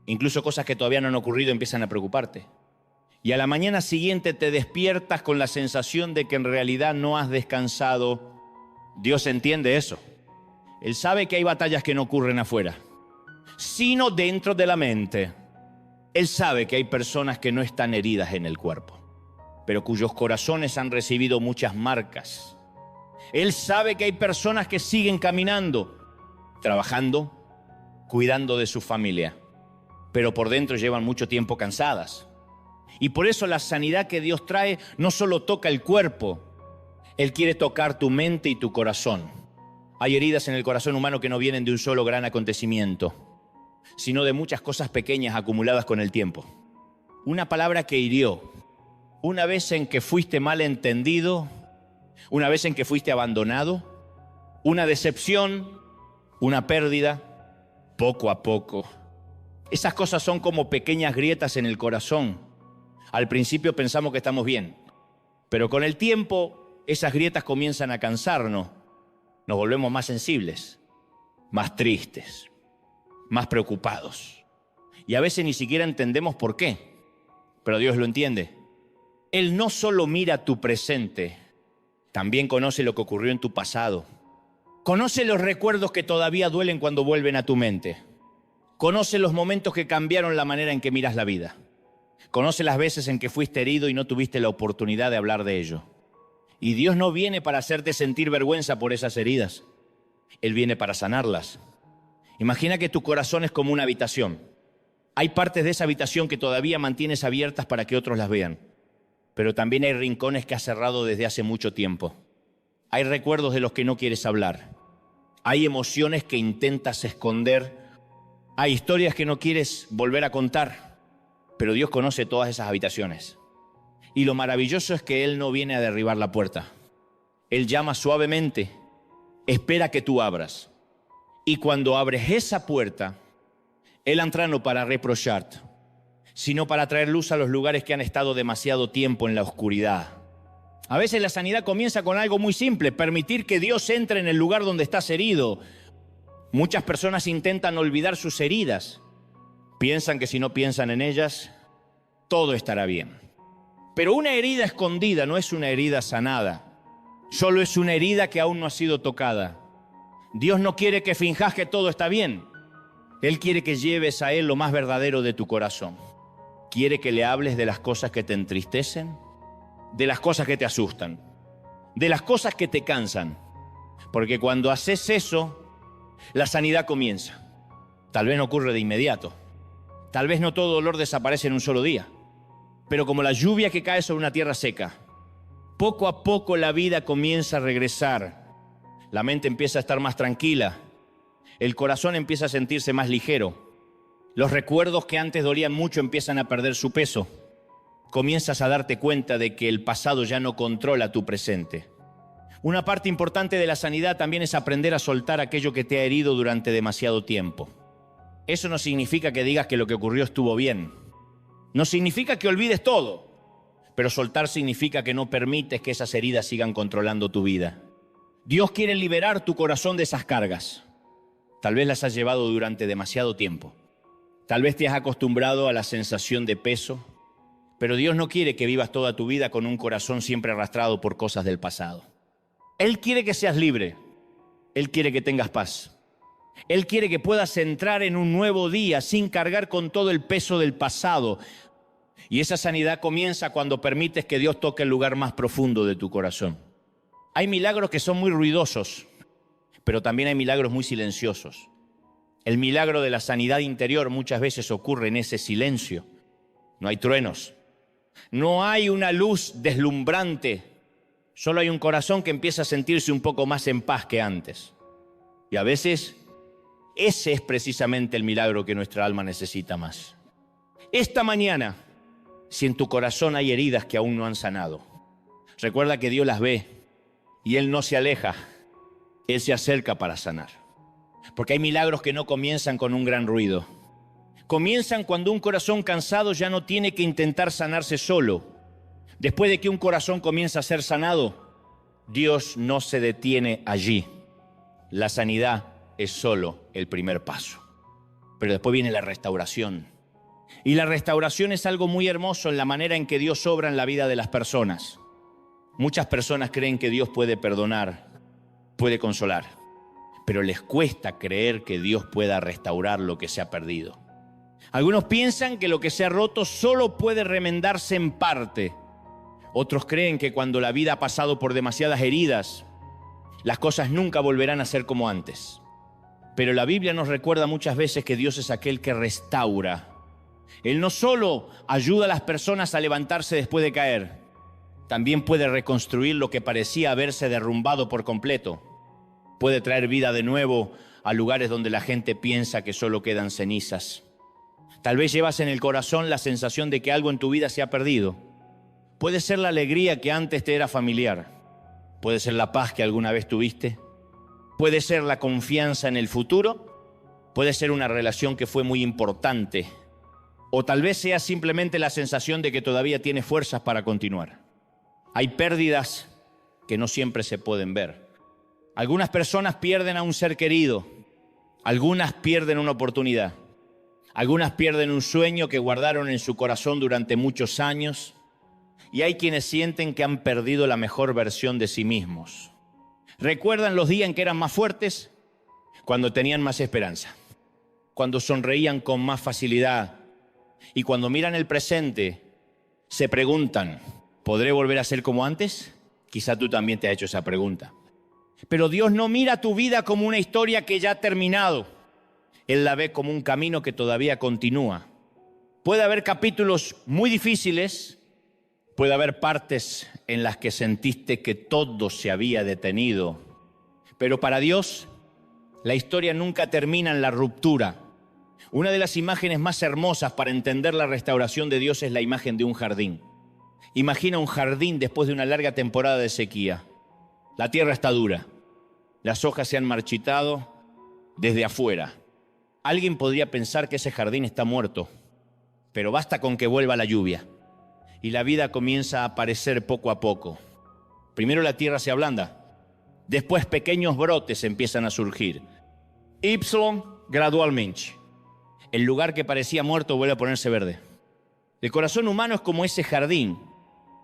Incluso cosas que todavía no han ocurrido empiezan a preocuparte. Y a la mañana siguiente te despiertas con la sensación de que en realidad no has descansado. Dios entiende eso. Él sabe que hay batallas que no ocurren afuera, sino dentro de la mente. Él sabe que hay personas que no están heridas en el cuerpo, pero cuyos corazones han recibido muchas marcas. Él sabe que hay personas que siguen caminando, trabajando, cuidando de su familia, pero por dentro llevan mucho tiempo cansadas. Y por eso la sanidad que Dios trae no solo toca el cuerpo, Él quiere tocar tu mente y tu corazón. Hay heridas en el corazón humano que no vienen de un solo gran acontecimiento, sino de muchas cosas pequeñas acumuladas con el tiempo. Una palabra que hirió, una vez en que fuiste mal entendido, una vez en que fuiste abandonado, una decepción, una pérdida, poco a poco. Esas cosas son como pequeñas grietas en el corazón. Al principio pensamos que estamos bien, pero con el tiempo esas grietas comienzan a cansarnos. Nos volvemos más sensibles, más tristes, más preocupados. Y a veces ni siquiera entendemos por qué, pero Dios lo entiende. Él no solo mira tu presente, también conoce lo que ocurrió en tu pasado. Conoce los recuerdos que todavía duelen cuando vuelven a tu mente. Conoce los momentos que cambiaron la manera en que miras la vida. Conoce las veces en que fuiste herido y no tuviste la oportunidad de hablar de ello. Y Dios no viene para hacerte sentir vergüenza por esas heridas. Él viene para sanarlas. Imagina que tu corazón es como una habitación. Hay partes de esa habitación que todavía mantienes abiertas para que otros las vean. Pero también hay rincones que has cerrado desde hace mucho tiempo. Hay recuerdos de los que no quieres hablar. Hay emociones que intentas esconder. Hay historias que no quieres volver a contar. Pero Dios conoce todas esas habitaciones. Y lo maravilloso es que Él no viene a derribar la puerta. Él llama suavemente, espera que tú abras. Y cuando abres esa puerta, Él entra no para reprocharte, sino para traer luz a los lugares que han estado demasiado tiempo en la oscuridad. A veces la sanidad comienza con algo muy simple, permitir que Dios entre en el lugar donde estás herido. Muchas personas intentan olvidar sus heridas. Piensan que si no piensan en ellas, todo estará bien. Pero una herida escondida no es una herida sanada. Solo es una herida que aún no ha sido tocada. Dios no quiere que finjas que todo está bien. Él quiere que lleves a Él lo más verdadero de tu corazón. Quiere que le hables de las cosas que te entristecen, de las cosas que te asustan, de las cosas que te cansan. Porque cuando haces eso, la sanidad comienza. Tal vez no ocurre de inmediato. Tal vez no todo dolor desaparece en un solo día. Pero como la lluvia que cae sobre una tierra seca, poco a poco la vida comienza a regresar. La mente empieza a estar más tranquila. El corazón empieza a sentirse más ligero. Los recuerdos que antes dolían mucho empiezan a perder su peso. Comienzas a darte cuenta de que el pasado ya no controla tu presente. Una parte importante de la sanidad también es aprender a soltar aquello que te ha herido durante demasiado tiempo. Eso no significa que digas que lo que ocurrió estuvo bien. No significa que olvides todo. Pero soltar significa que no permites que esas heridas sigan controlando tu vida. Dios quiere liberar tu corazón de esas cargas. Tal vez las has llevado durante demasiado tiempo. Tal vez te has acostumbrado a la sensación de peso. Pero Dios no quiere que vivas toda tu vida con un corazón siempre arrastrado por cosas del pasado. Él quiere que seas libre. Él quiere que tengas paz. Él quiere que puedas entrar en un nuevo día sin cargar con todo el peso del pasado. Y esa sanidad comienza cuando permites que Dios toque el lugar más profundo de tu corazón. Hay milagros que son muy ruidosos, pero también hay milagros muy silenciosos. El milagro de la sanidad interior muchas veces ocurre en ese silencio. No hay truenos, no hay una luz deslumbrante, Solo hay un corazón que empieza a sentirse un poco más en paz que antes. Y a veces ese es precisamente el milagro que nuestra alma necesita más. Esta mañana, si en tu corazón hay heridas que aún no han sanado, recuerda que Dios las ve y Él no se aleja, Él se acerca para sanar. Porque hay milagros que no comienzan con un gran ruido. Comienzan cuando un corazón cansado ya no tiene que intentar sanarse solo. Después de que un corazón comienza a ser sanado, Dios no se detiene allí. La sanidad es solo el primer paso. Pero después viene la restauración. Y la restauración es algo muy hermoso en la manera en que Dios obra en la vida de las personas. Muchas personas creen que Dios puede perdonar, puede consolar, pero les cuesta creer que Dios pueda restaurar lo que se ha perdido. Algunos piensan que lo que se ha roto solo puede remendarse en parte. Otros creen que cuando la vida ha pasado por demasiadas heridas, las cosas nunca volverán a ser como antes. Pero la Biblia nos recuerda muchas veces que Dios es aquel que restaura. Él no solo ayuda a las personas a levantarse después de caer, también puede reconstruir lo que parecía haberse derrumbado por completo. Puede traer vida de nuevo a lugares donde la gente piensa que solo quedan cenizas. Tal vez llevas en el corazón la sensación de que algo en tu vida se ha perdido. Puede ser la alegría que antes te era familiar. Puede ser la paz que alguna vez tuviste. Puede ser la confianza en el futuro. Puede ser una relación que fue muy importante. O tal vez sea simplemente la sensación de que todavía tienes fuerzas para continuar. Hay pérdidas que no siempre se pueden ver. Algunas personas pierden a un ser querido. Algunas pierden una oportunidad. Algunas pierden un sueño que guardaron en su corazón durante muchos años. Y hay quienes sienten que han perdido la mejor versión de sí mismos. ¿Recuerdan los días en que eran más fuertes? Cuando tenían más esperanza. Cuando sonreían con más facilidad. Y cuando miran el presente, se preguntan, ¿podré volver a ser como antes? Quizá tú también te has hecho esa pregunta. Pero Dios no mira tu vida como una historia que ya ha terminado. Él la ve como un camino que todavía continúa. Puede haber capítulos muy difíciles. Puede haber partes en las que sentiste que todo se había detenido. Pero para Dios, la historia nunca termina en la ruptura. Una de las imágenes más hermosas para entender la restauración de Dios es la imagen de un jardín. Imagina un jardín después de una larga temporada de sequía. La tierra está dura. Las hojas se han marchitado desde afuera. Alguien podría pensar que ese jardín está muerto, pero basta con que vuelva la lluvia. Y la vida comienza a aparecer poco a poco. Primero la tierra se ablanda, después pequeños brotes empiezan a surgir. Gradualmente. El lugar que parecía muerto vuelve a ponerse verde. El corazón humano es como ese jardín.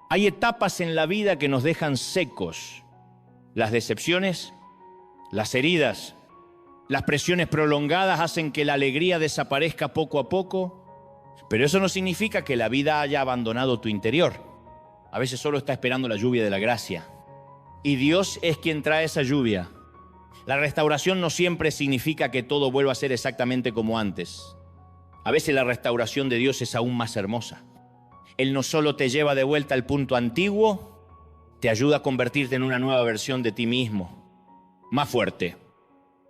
Hay etapas en la vida que nos dejan secos. Las decepciones, las heridas, las presiones prolongadas hacen que la alegría desaparezca poco a poco. Pero eso no significa que la vida haya abandonado tu interior. A veces solo está esperando la lluvia de la gracia. Y Dios es quien trae esa lluvia. La restauración no siempre significa que todo vuelva a ser exactamente como antes. A veces la restauración de Dios es aún más hermosa. Él no solo te lleva de vuelta al punto antiguo, te ayuda a convertirte en una nueva versión de ti mismo. Más fuerte,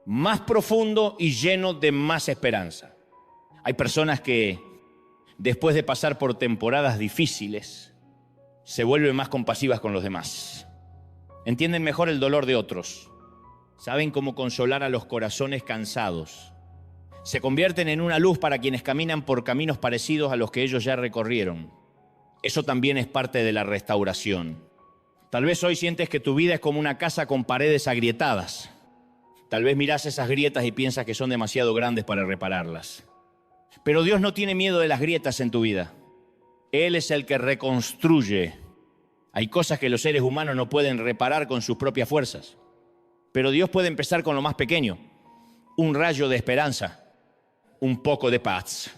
más profundo y lleno de más esperanza. Hay personas que, después de pasar por temporadas difíciles, se vuelven más compasivas con los demás. Entienden mejor el dolor de otros. Saben cómo consolar a los corazones cansados. Se convierten en una luz para quienes caminan por caminos parecidos a los que ellos ya recorrieron. Eso también es parte de la restauración. Tal vez hoy sientes que tu vida es como una casa con paredes agrietadas. Tal vez mirás esas grietas y piensas que son demasiado grandes para repararlas. Pero Dios no tiene miedo de las grietas en tu vida. Él es el que reconstruye. Hay cosas que los seres humanos no pueden reparar con sus propias fuerzas. Pero Dios puede empezar con lo más pequeño. Un rayo de esperanza. Un poco de paz.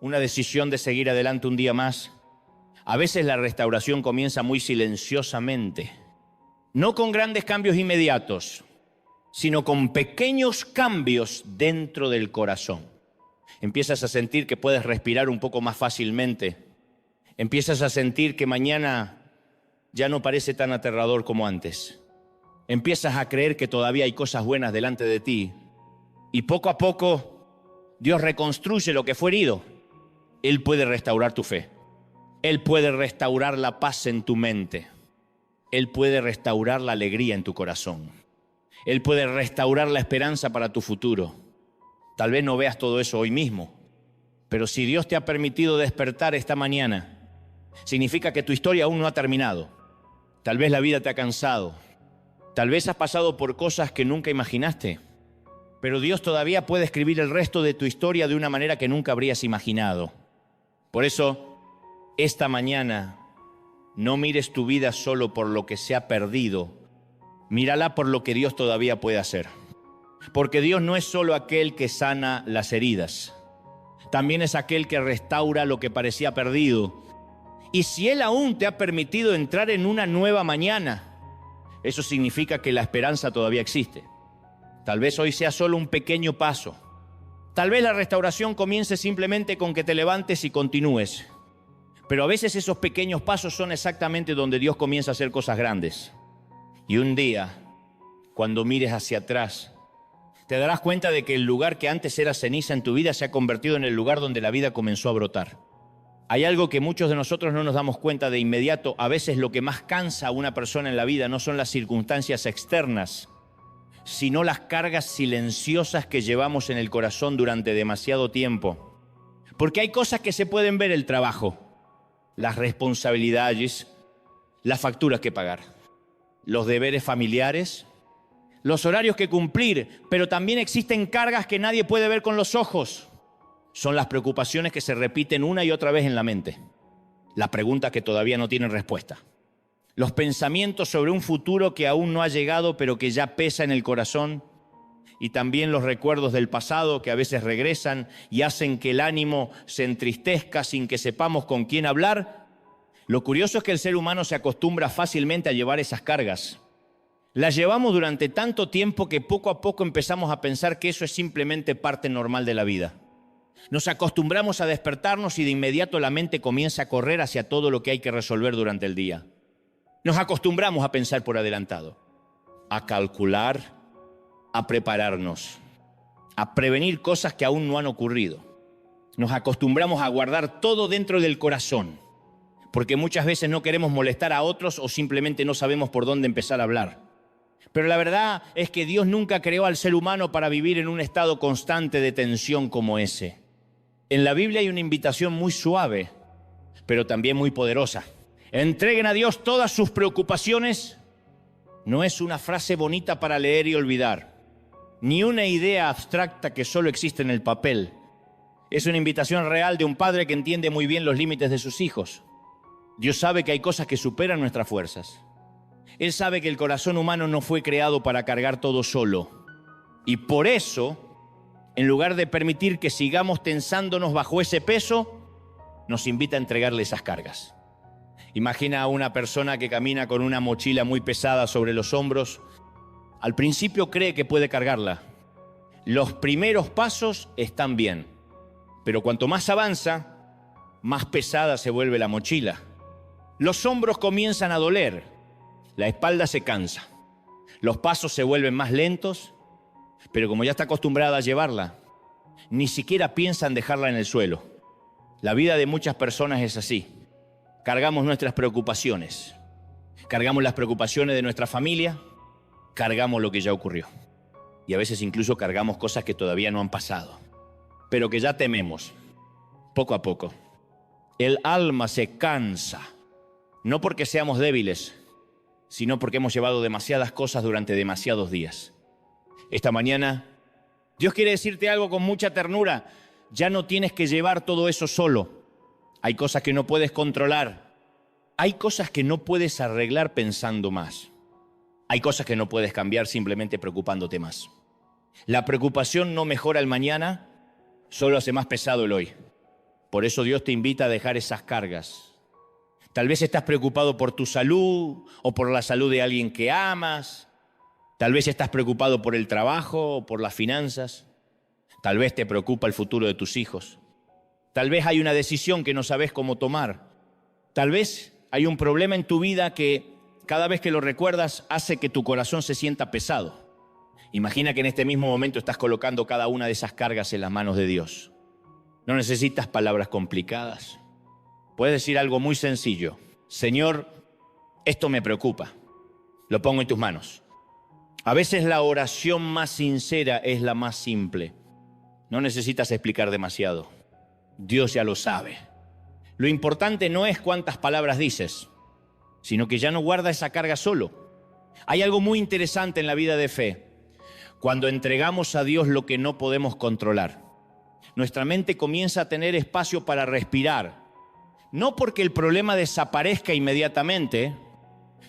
Una decisión de seguir adelante un día más. A veces la restauración comienza muy silenciosamente. No con grandes cambios inmediatos, sino con pequeños cambios dentro del corazón. Empiezas a sentir que puedes respirar un poco más fácilmente. Empiezas a sentir que mañana ya no parece tan aterrador como antes. Empiezas a creer que todavía hay cosas buenas delante de ti. Y poco a poco, Dios reconstruye lo que fue herido. Él puede restaurar tu fe. Él puede restaurar la paz en tu mente. Él puede restaurar la alegría en tu corazón. Él puede restaurar la esperanza para tu futuro. Tal vez no veas todo eso hoy mismo, pero si Dios te ha permitido despertar esta mañana, significa que tu historia aún no ha terminado. Tal vez la vida te ha cansado. Tal vez has pasado por cosas que nunca imaginaste, pero Dios todavía puede escribir el resto de tu historia de una manera que nunca habrías imaginado. Por eso, esta mañana, no mires tu vida solo por lo que se ha perdido, mírala por lo que Dios todavía puede hacer. Porque Dios no es solo aquel que sana las heridas, también es aquel que restaura lo que parecía perdido. Y si Él aún te ha permitido entrar en una nueva mañana, eso significa que la esperanza todavía existe. Tal vez hoy sea solo un pequeño paso. Tal vez la restauración comience simplemente con que te levantes y continúes. Pero a veces esos pequeños pasos son exactamente donde Dios comienza a hacer cosas grandes. Y un día, cuando mires hacia atrás, te darás cuenta de que el lugar que antes era ceniza en tu vida se ha convertido en el lugar donde la vida comenzó a brotar. Hay algo que muchos de nosotros no nos damos cuenta de inmediato. A veces lo que más cansa a una persona en la vida no son las circunstancias externas, sino las cargas silenciosas que llevamos en el corazón durante demasiado tiempo. Porque hay cosas que se pueden ver: el trabajo, las responsabilidades, las facturas que pagar, los deberes familiares, los horarios que cumplir, pero también existen cargas que nadie puede ver con los ojos. Son las preocupaciones que se repiten una y otra vez en la mente, las preguntas que todavía no tienen respuesta, los pensamientos sobre un futuro que aún no ha llegado pero que ya pesa en el corazón, y también los recuerdos del pasado que a veces regresan y hacen que el ánimo se entristezca sin que sepamos con quién hablar. Lo curioso es que el ser humano se acostumbra fácilmente a llevar esas cargas. Las llevamos durante tanto tiempo que poco a poco empezamos a pensar que eso es simplemente parte normal de la vida. Nos acostumbramos a despertarnos y de inmediato la mente comienza a correr hacia todo lo que hay que resolver durante el día. Nos acostumbramos a pensar por adelantado, a calcular, a prepararnos, a prevenir cosas que aún no han ocurrido. Nos acostumbramos a guardar todo dentro del corazón, porque muchas veces no queremos molestar a otros o simplemente no sabemos por dónde empezar a hablar. Pero la verdad es que Dios nunca creó al ser humano para vivir en un estado constante de tensión como ese. En la Biblia hay una invitación muy suave, pero también muy poderosa. Entreguen a Dios todas sus preocupaciones. No es una frase bonita para leer y olvidar, ni una idea abstracta que solo existe en el papel. Es una invitación real de un padre que entiende muy bien los límites de sus hijos. Dios sabe que hay cosas que superan nuestras fuerzas. Él sabe que el corazón humano no fue creado para cargar todo solo. Y por eso, en lugar de permitir que sigamos tensándonos bajo ese peso, nos invita a entregarle esas cargas. Imagina a una persona que camina con una mochila muy pesada sobre los hombros. Al principio cree que puede cargarla. Los primeros pasos están bien, pero cuanto más avanza, más pesada se vuelve la mochila. Los hombros comienzan a doler, la espalda se cansa, los pasos se vuelven más lentos, pero como ya está acostumbrada a llevarla, ni siquiera piensa en dejarla en el suelo. La vida de muchas personas es así. Cargamos nuestras preocupaciones, cargamos las preocupaciones de nuestra familia, cargamos lo que ya ocurrió. Y a veces incluso cargamos cosas que todavía no han pasado, pero que ya tememos. Poco a poco, el alma se cansa, no porque seamos débiles, sino porque hemos llevado demasiadas cosas durante demasiados días. Esta mañana, Dios quiere decirte algo con mucha ternura. Ya no tienes que llevar todo eso solo. Hay cosas que no puedes controlar. Hay cosas que no puedes arreglar pensando más. Hay cosas que no puedes cambiar simplemente preocupándote más. La preocupación no mejora el mañana, solo hace más pesado el hoy. Por eso Dios te invita a dejar esas cargas. Tal vez estás preocupado por tu salud o por la salud de alguien que amas. Tal vez estás preocupado por el trabajo o por las finanzas. Tal vez te preocupa el futuro de tus hijos. Tal vez hay una decisión que no sabes cómo tomar. Tal vez hay un problema en tu vida que cada vez que lo recuerdas hace que tu corazón se sienta pesado. Imagina que en este mismo momento estás colocando cada una de esas cargas en las manos de Dios. No necesitas palabras complicadas. Puedes decir algo muy sencillo. Señor, esto me preocupa. Lo pongo en tus manos. A veces la oración más sincera es la más simple. No necesitas explicar demasiado. Dios ya lo sabe. Lo importante no es cuántas palabras dices, sino que ya no guarda esa carga solo. Hay algo muy interesante en la vida de fe. Cuando entregamos a Dios lo que no podemos controlar, nuestra mente comienza a tener espacio para respirar. No porque el problema desaparezca inmediatamente,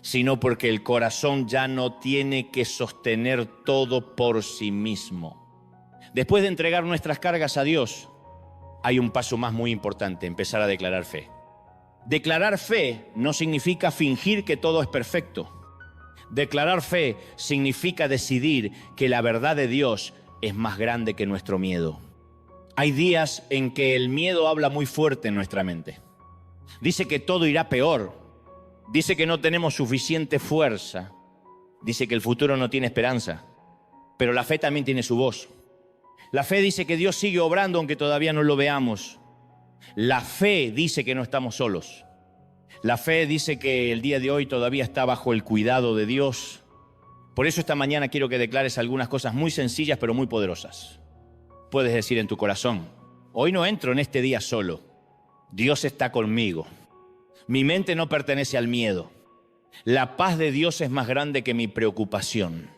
sino porque el corazón ya no tiene que sostener todo por sí mismo. Después de entregar nuestras cargas a Dios, hay un paso más muy importante: empezar a declarar fe. Declarar fe no significa fingir que todo es perfecto. Declarar fe significa decidir que la verdad de Dios es más grande que nuestro miedo. Hay días en que el miedo habla muy fuerte en nuestra mente. Dice que todo irá peor. Dice que no tenemos suficiente fuerza. Dice que el futuro no tiene esperanza. Pero la fe también tiene su voz. La fe dice que Dios sigue obrando aunque todavía no lo veamos. La fe dice que no estamos solos. La fe dice que el día de hoy todavía está bajo el cuidado de Dios. Por eso esta mañana quiero que declares algunas cosas muy sencillas pero muy poderosas. Puedes decir en tu corazón: hoy no entro en este día solo. Dios está conmigo. Mi mente no pertenece al miedo. La paz de Dios es más grande que mi preocupación.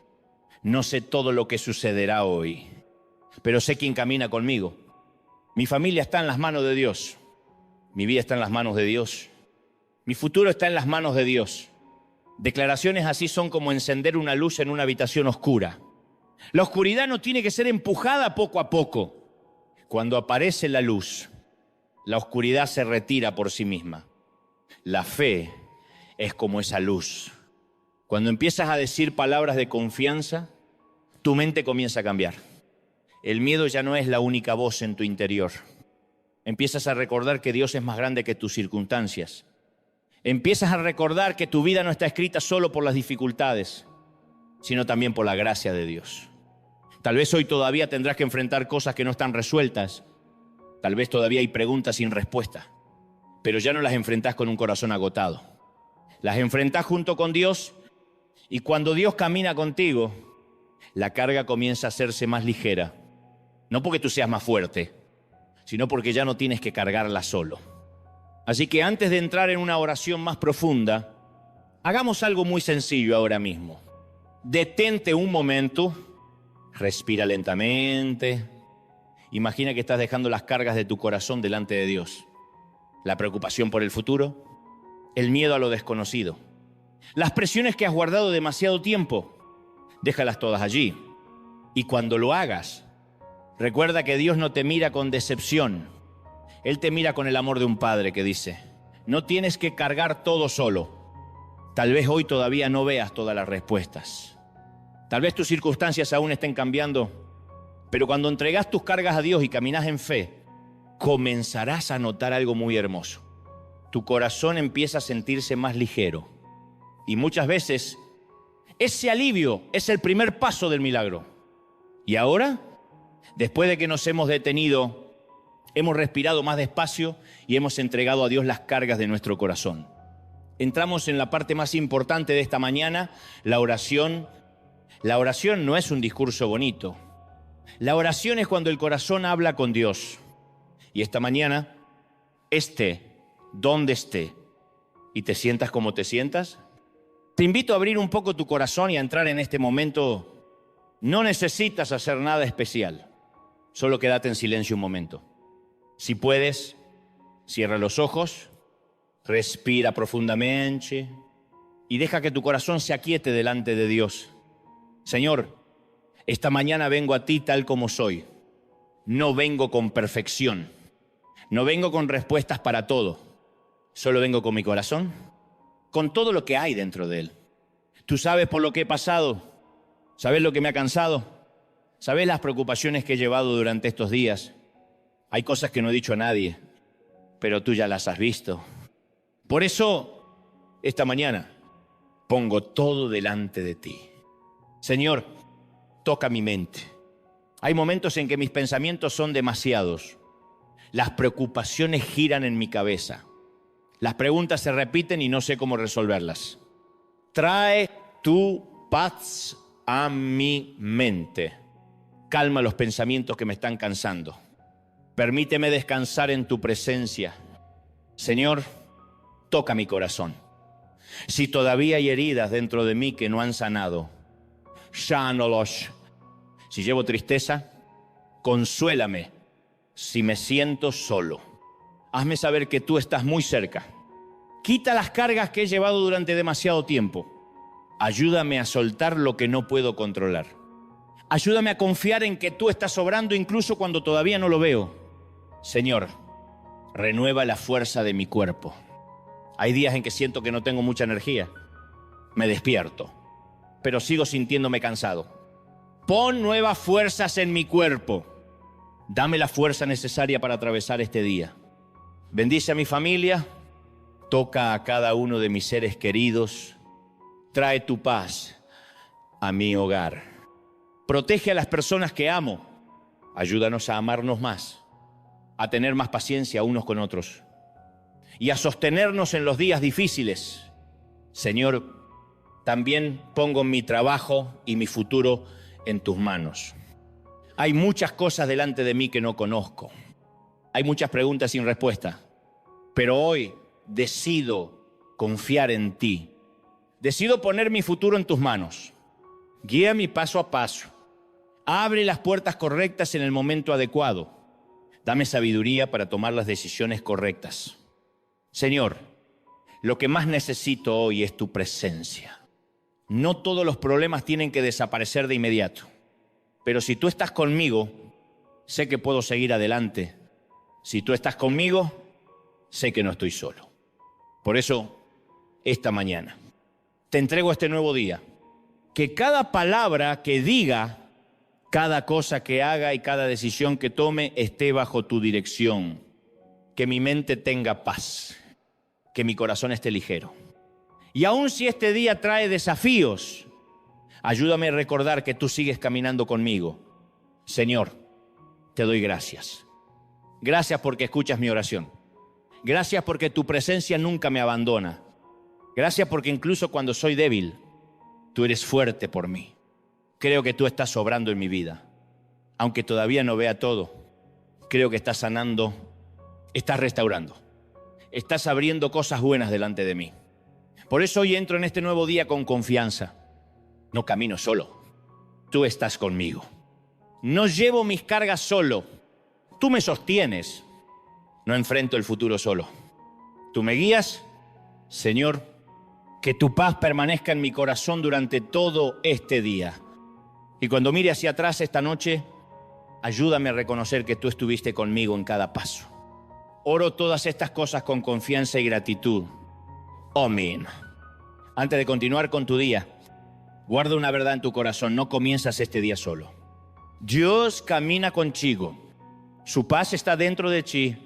No sé todo lo que sucederá hoy, pero sé quién camina conmigo. Mi familia está en las manos de Dios. Mi vida está en las manos de Dios. Mi futuro está en las manos de Dios. Declaraciones así son como encender una luz en una habitación oscura. La oscuridad no tiene que ser empujada poco a poco. Cuando aparece la luz, la oscuridad se retira por sí misma. La fe es como esa luz. Cuando empiezas a decir palabras de confianza, tu mente comienza a cambiar. El miedo ya no es la única voz en tu interior. Empiezas a recordar que Dios es más grande que tus circunstancias. Empiezas a recordar que tu vida no está escrita solo por las dificultades, sino también por la gracia de Dios. Tal vez hoy todavía tendrás que enfrentar cosas que no están resueltas. Tal vez todavía hay preguntas sin respuesta, pero ya no las enfrentás con un corazón agotado. Las enfrentás junto con Dios, y cuando Dios camina contigo, la carga comienza a hacerse más ligera. No porque tú seas más fuerte, sino porque ya no tienes que cargarla solo. Así que antes de entrar en una oración más profunda, hagamos algo muy sencillo ahora mismo. Detente un momento, respira lentamente. Imagina que estás dejando las cargas de tu corazón delante de Dios. La preocupación por el futuro, el miedo a lo desconocido, las presiones que has guardado demasiado tiempo, déjalas todas allí. Y cuando lo hagas, recuerda que Dios no te mira con decepción. Él te mira con el amor de un padre que dice: no tienes que cargar todo solo. Tal vez hoy todavía no veas todas las respuestas. Tal vez tus circunstancias aún estén cambiando, pero cuando entregas tus cargas a Dios y caminas en fe, comenzarás a notar algo muy hermoso. Tu corazón empieza a sentirse más ligero. Y muchas veces ese alivio es el primer paso del milagro. Y ahora, después de que nos hemos detenido, hemos respirado más despacio y hemos entregado a Dios las cargas de nuestro corazón. Entramos en la parte más importante de esta mañana, la oración. La oración no es un discurso bonito. La oración es cuando el corazón habla con Dios. Y esta mañana, donde esté, y te sientas como te sientas, te invito a abrir un poco tu corazón y a entrar en este momento. No necesitas hacer nada especial. Solo quédate en silencio un momento. Si puedes, cierra los ojos, respira profundamente y deja que tu corazón se aquiete delante de Dios. Señor, esta mañana vengo a ti tal como soy. No vengo con perfección. No vengo con respuestas para todo. Solo vengo con mi corazón, con todo lo que hay dentro de él. Tú sabes por lo que he pasado. Sabes lo que me ha cansado. Sabes las preocupaciones que he llevado durante estos días. Hay cosas que no he dicho a nadie, pero tú ya las has visto. Por eso esta mañana pongo todo delante de ti. Señor, toca mi mente. Hay momentos en que mis pensamientos son demasiados. Las preocupaciones giran en mi cabeza. Las preguntas se repiten y no sé cómo resolverlas. Trae tu paz a mi mente. Calma los pensamientos que me están cansando. Permíteme descansar en tu presencia. Señor, toca mi corazón. Si todavía hay heridas dentro de mí que no han sanado, sánalos. Si llevo tristeza, consuélame. Si me siento solo, hazme saber que tú estás muy cerca. Quita las cargas que he llevado durante demasiado tiempo. Ayúdame a soltar lo que no puedo controlar. Ayúdame a confiar en que tú estás obrando incluso cuando todavía no lo veo. Señor, renueva la fuerza de mi cuerpo. Hay días en que siento que no tengo mucha energía. Me despierto, pero sigo sintiéndome cansado. Pon nuevas fuerzas en mi cuerpo. Dame la fuerza necesaria para atravesar este día. Bendice a mi familia. Toca a cada uno de mis seres queridos. Trae tu paz a mi hogar. Protege a las personas que amo. Ayúdanos a amarnos más, a tener más paciencia unos con otros y a sostenernos en los días difíciles. Señor, también pongo mi trabajo y mi futuro en tus manos. Hay muchas cosas delante de mí que no conozco. Hay muchas preguntas sin respuesta. Pero hoy decido confiar en ti. Decido poner mi futuro en tus manos. Guía mi paso a paso. Abre las puertas correctas en el momento adecuado. Dame sabiduría para tomar las decisiones correctas. Señor, lo que más necesito hoy es tu presencia. No todos los problemas tienen que desaparecer de inmediato. Pero si tú estás conmigo, sé que puedo seguir adelante. Si tú estás conmigo, sé que no estoy solo. Por eso, esta mañana, te entrego este nuevo día. Que cada palabra que diga, cada cosa que haga y cada decisión que tome esté bajo tu dirección. Que mi mente tenga paz. Que mi corazón esté ligero. Y aun si este día trae desafíos, ayúdame a recordar que tú sigues caminando conmigo. Señor, te doy gracias. Gracias porque escuchas mi oración. Gracias porque tu presencia nunca me abandona. Gracias porque incluso cuando soy débil, tú eres fuerte por mí. Creo que tú estás obrando en mi vida. Aunque todavía no vea todo, creo que estás sanando, estás restaurando. Estás abriendo cosas buenas delante de mí. Por eso hoy entro en este nuevo día con confianza. No camino solo. Tú estás conmigo. No llevo mis cargas solo. Tú me sostienes. No enfrento el futuro solo. Tú me guías, Señor. Que tu paz permanezca en mi corazón durante todo este día. Y cuando mire hacia atrás esta noche, ayúdame a reconocer que tú estuviste conmigo en cada paso. Oro todas estas cosas con confianza y gratitud. Amén. Antes de continuar con tu día, guarda una verdad en tu corazón. No comienzas este día solo. Dios camina contigo. Su paz está dentro de ti.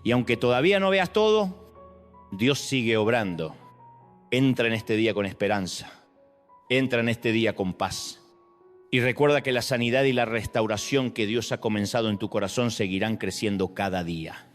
Y aunque todavía no veas todo, Dios sigue obrando. Entra en este día con esperanza. Entra en este día con paz. Y recuerda que la sanidad y la restauración que Dios ha comenzado en tu corazón seguirán creciendo cada día.